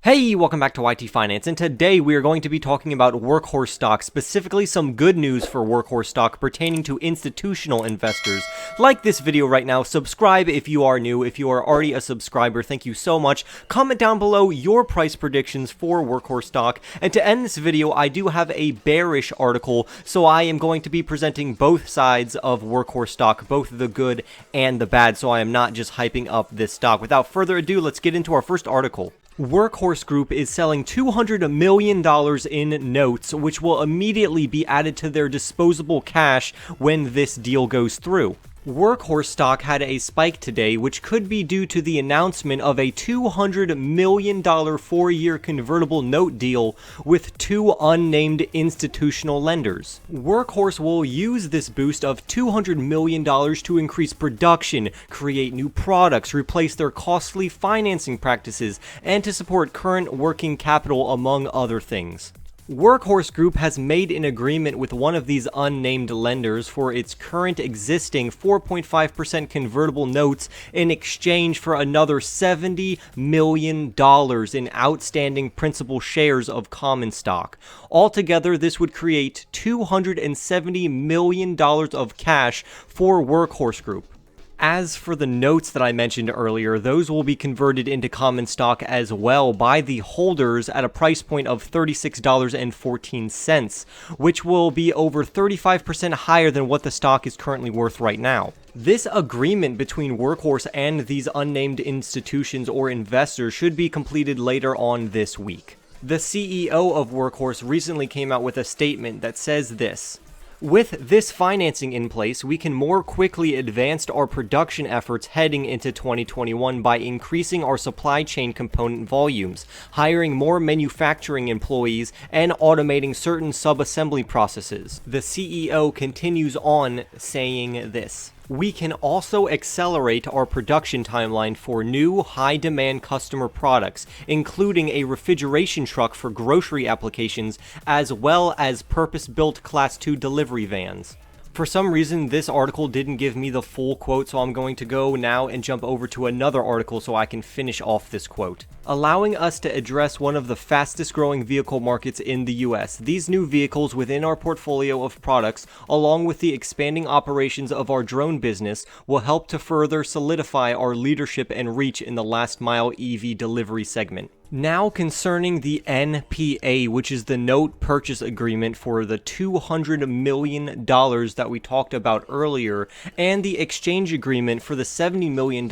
Hey, welcome back to YT Finance, and today we are going to be talking about Workhorse Stock, specifically some good news for Workhorse Stock pertaining to institutional investors. Like this video right now, subscribe if you are new. If you are already a subscriber, thank you so much. Comment down below your price predictions for Workhorse Stock, and to end this video, I do have a bearish article, so I am going to be presenting both sides of Workhorse Stock, both the good and the bad, so I am not just hyping up this stock. Without further ado, let's get into our first article. Workhorse Group is selling $200 million in notes, which will immediately be added to their disposable cash when this deal goes through. Workhorse stock had a spike today, which could be due to the announcement of a $200 million 4-year convertible note deal with two unnamed institutional lenders. Workhorse will use this boost of $200 million to increase production, create new products, replace their costly financing practices, and to support current working capital, among other things. Workhorse Group has made an agreement with one of these unnamed lenders for its current existing 4.5% convertible notes in exchange for another $70 million in outstanding principal shares of common stock. Altogether, this would create $270 million of cash for Workhorse Group. As for the notes that I mentioned earlier, those will be converted into common stock as well by the holders at a price point of $36.14, which will be over 35% higher than what the stock is currently worth right now. This agreement between Workhorse and these unnamed institutions or investors should be completed later on this week. The CEO of Workhorse recently came out with a statement that says this: "With this financing in place, we can more quickly advance our production efforts heading into 2021 by increasing our supply chain component volumes, hiring more manufacturing employees, and automating certain sub-assembly processes." The CEO continues on saying this: "We can also accelerate our production timeline for new, high-demand customer products, including a refrigeration truck for grocery applications, as well as purpose-built Class 2 delivery vans." For some reason, this article didn't give me the full quote, so I'm going to go now and jump over to another article so I can finish off this quote. "Allowing us to address one of the fastest growing vehicle markets in the US. These new vehicles within our portfolio of products, along with the expanding operations of our drone business, will help to further solidify our leadership and reach in the last mile EV delivery segment." Now concerning the NPA, which is the note purchase agreement for the $200 million that we talked about earlier, and the exchange agreement for the $70 million,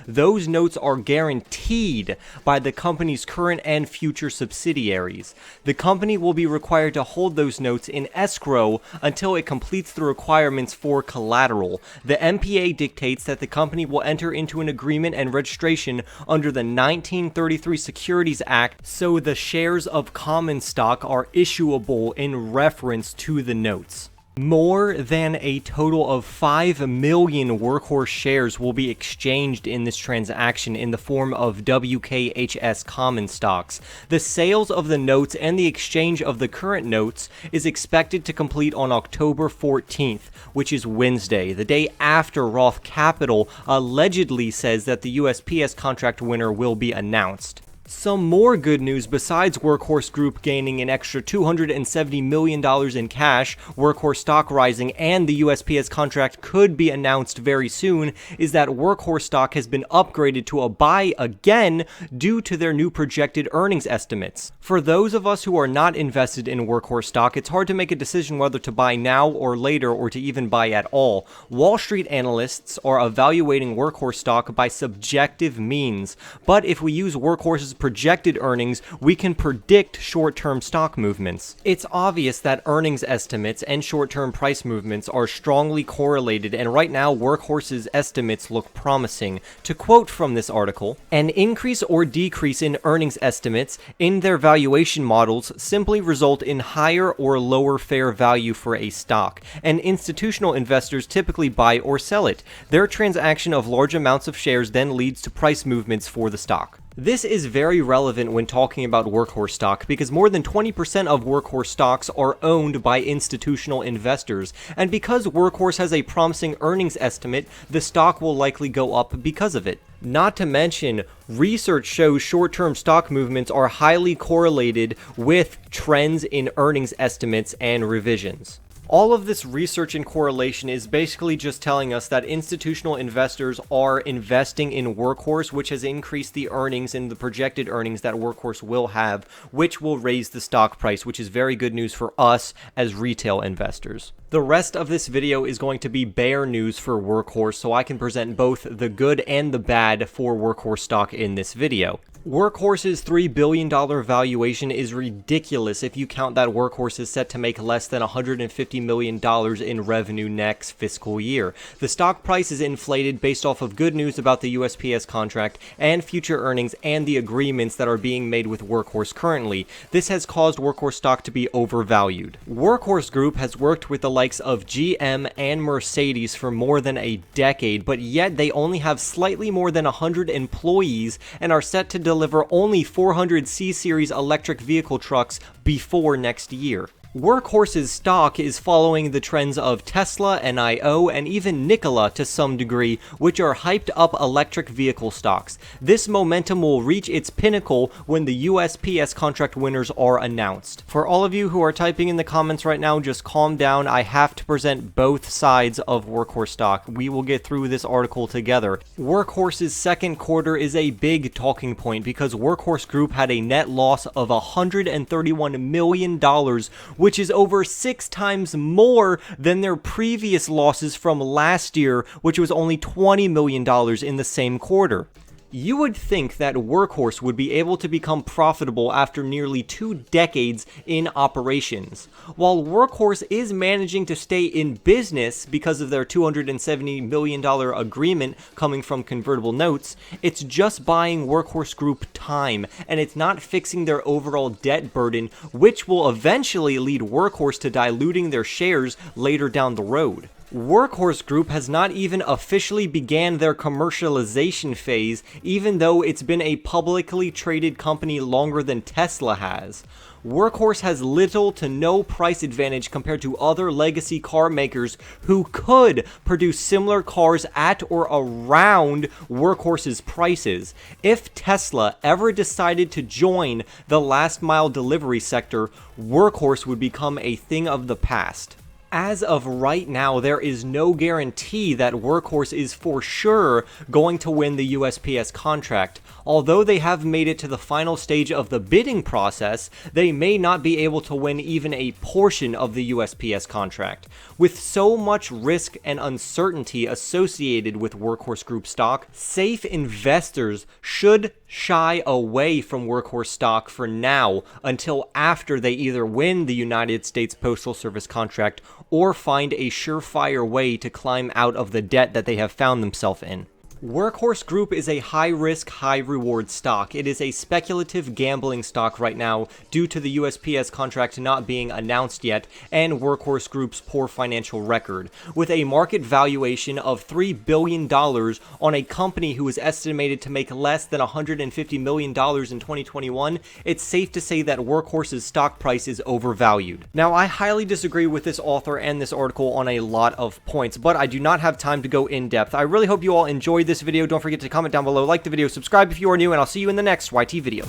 those notes are guaranteed by the company's current and future subsidiaries. The company will be required to hold those notes in escrow until it completes the requirements for collateral. The NPA dictates that the company will enter into an agreement and registration under the 1933 Securities Act, so the shares of common stock are issuable in reference to the notes. More than a total of 5 million Workhorse shares will be exchanged in this transaction in the form of WKHS common stocks. The sales of the notes and the exchange of the current notes is expected to complete on October 14th, which is Wednesday, the day after Roth Capital allegedly says that the USPS contract winner will be announced. Some more good news besides Workhorse Group gaining an extra $270 million in cash, Workhorse stock rising, and the USPS contract could be announced very soon, is that Workhorse stock has been upgraded to a buy again due to their new projected earnings estimates. For those of us who are not invested in Workhorse stock, it's hard to make a decision whether to buy now or later or to even buy at all. Wall Street analysts are evaluating Workhorse stock by subjective means, but if we use Workhorse's projected earnings, we can predict short-term stock movements. It's obvious that earnings estimates and short-term price movements are strongly correlated, and right now Workhorse's estimates look promising. To quote from this article, "An increase or decrease in earnings estimates in their valuation models simply result in higher or lower fair value for a stock, and institutional investors typically buy or sell it. Their transaction of large amounts of shares then leads to price movements for the stock." This is very relevant when talking about Workhorse stock because more than 20% of Workhorse stocks are owned by institutional investors, and because Workhorse has a promising earnings estimate, the stock will likely go up because of it. Not to mention, research shows short-term stock movements are highly correlated with trends in earnings estimates and revisions. All of this research and correlation is basically just telling us that institutional investors are investing in Workhorse, which has increased the earnings and the projected earnings that Workhorse will have, which will raise the stock price, which is very good news for us as retail investors. The rest of this video is going to be bear news for Workhorse, so I can present both the good and the bad for Workhorse stock in this video. Workhorse's $3 billion valuation is ridiculous if you count that Workhorse is set to make less than $150 million in revenue next fiscal year. The stock price is inflated based off of good news about the USPS contract and future earnings and the agreements that are being made with Workhorse currently. This has caused Workhorse stock to be overvalued. Workhorse Group has worked with the likes of GM and Mercedes for more than a decade, but yet they only have slightly more than 100 employees and are set to deliver only 400 C-Series electric vehicle trucks before next year. Workhorse's stock is following the trends of Tesla, NIO, and even Nikola to some degree, which are hyped up electric vehicle stocks. This momentum will reach its pinnacle when the USPS contract winners are announced. For all of you who are typing in the comments right now, just calm down. I have to present both sides of Workhorse stock. We will get through this article together. Workhorse's second quarter is a big talking point because Workhorse Group had a net loss of $131 million, which is over 6 times more than their previous losses from last year, which was only $20 million in the same quarter. You would think that Workhorse would be able to become profitable after nearly 2 decades in operations. While Workhorse is managing to stay in business because of their $270 million agreement coming from convertible notes, it's just buying Workhorse Group time, and it's not fixing their overall debt burden, which will eventually lead Workhorse to diluting their shares later down the road. Workhorse Group has not even officially began their commercialization phase, even though it's been a publicly traded company longer than Tesla has. Workhorse has little to no price advantage compared to other legacy car makers who could produce similar cars at or around Workhorse's prices. If Tesla ever decided to join the last mile delivery sector, Workhorse would become a thing of the past. As of right now, there is no guarantee that Workhorse is for sure going to win the USPS contract. Although they have made it to the final stage of the bidding process, they may not be able to win even a portion of the USPS contract. With so much risk and uncertainty associated with Workhorse Group stock, safe investors should shy away from Workhorse stock for now until after they either win the United States Postal Service contract or find a surefire way to climb out of the debt that they have found themselves in. Workhorse Group is a high-risk, high-reward stock. It is a speculative gambling stock right now due to the USPS contract not being announced yet and Workhorse Group's poor financial record. With a market valuation of $3 billion on a company who is estimated to make less than $150 million in 2021, it's safe to say that Workhorse's stock price is overvalued. Now, I highly disagree with this author and this article on a lot of points, but I do not have time to go in depth. I really hope you all enjoyed this video. Don't forget to comment down below, like the video, subscribe if you are new, and I'll see you in the next YT video.